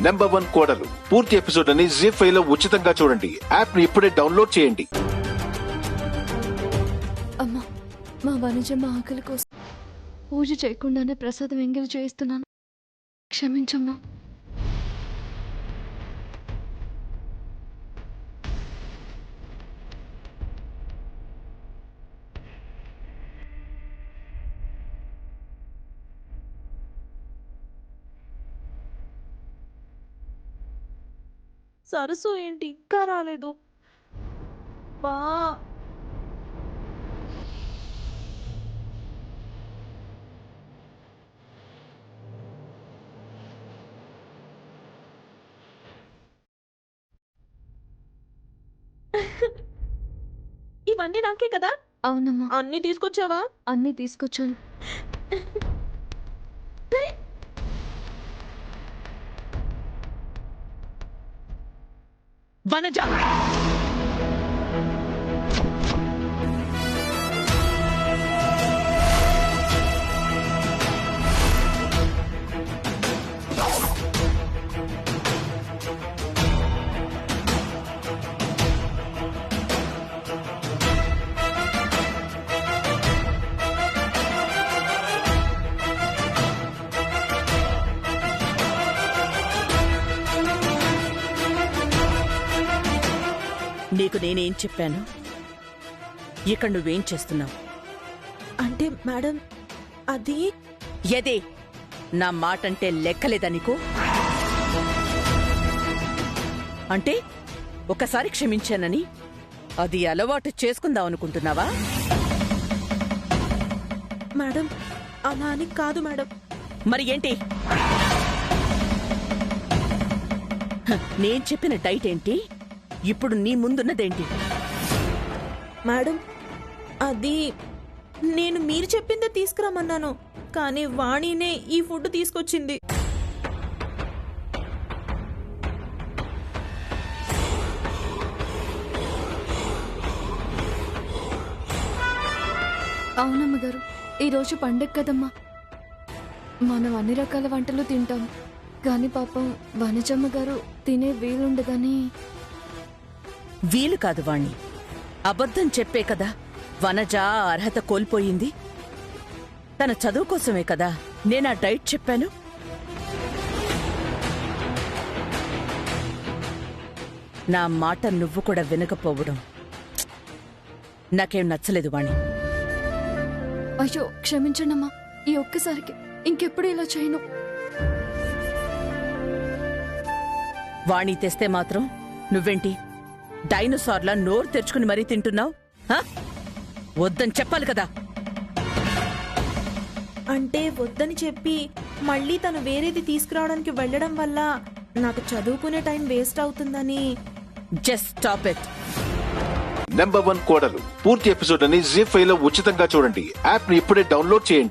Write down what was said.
Number 1 కోడలు పూర్తి episode అని జీ5 లో ఉచితంగా చూడండి. యాప్ ని ఇప్పుడే డౌన్లోడ్ చేయండి. అమ్మా, మా వనజమ్మ ఆకలి కోసం పూజ చేయకుండానే ప్రసాదం ఎంగిలి చేయిస్తున్నాను. క్షమించమ్మా. సరస్సు ఏంటి ఇంకా రాలేదు? బా ఇవన్నీ నాకే కదా? అవునమ్మా, అన్ని తీసుకొచ్చావా? అన్నీ తీసుకొచ్చాను. వనజ, నీకు నేనేం చెప్పాను? ఇక్కడ నువ్వేం చేస్తున్నావు? అంటే మేడం అది ఎదే నా మాటంటే లెక్కలేదా నీకు? అంటే ఒకసారి క్షమించానని అది అలవాటు చేసుకుందాం అనుకుంటున్నావా? మేడం అలా అని కాదు మేడం. మరి ఏంటి? నేను చెప్పిన డైట్ ఏంటి? ఇప్పుడు నీ ముందున్నదేంటి? మేడం అది నేను మీరు చెప్పిందే తీసుకురమ్మన్నాను, కానీ వాణినే ఈ ఫుడ్ తీసుకొచ్చింది. అవునమ్మ గారు, ఈరోజు పండగ కదమ్మా. మనం అన్ని రకాల వంటలు తింటాం, కానీ పాపం వనజమ్మ గారు తినే వీలుండగానే. వీలు కాదు వాణ్ణి. అబద్ధం చెప్పే కదా వనజ అర్హత కోల్పోయింది. తన చదువు కోసమే కదా నేనా డైట్ చెప్పాను. నా మాట నువ్వు కూడా వినకపోవడం నాకేం నచ్చలేదు వాణి. అయ్యో క్షమించండమ్మా, ఈ ఒక్కసారికి ఇంకెప్పుడు ఇలా చేయను. వాణి తెస్తే మాత్రం నువ్వేంటి డైనోసార్లా నోరు తెరుచుకుని మరీ తింటున్నావు? వద్దని చెప్పాలి కదా. అంటే వద్దని చెప్పి మళ్ళీ తను వేరేది తీసుకురావడానికి వెళ్ళడం వల్ల నాకు చదువుకునే టైం వేస్ట్ అవుతుందని. Just stop it. నెంబర్ 1 కోడలు పూర్తి ఎపిసోడ్ అని జీ5 లో ఉచితంగా చూడండి. యాప్ ని ఇప్పుడే డౌన్లోడ్ చేయండి.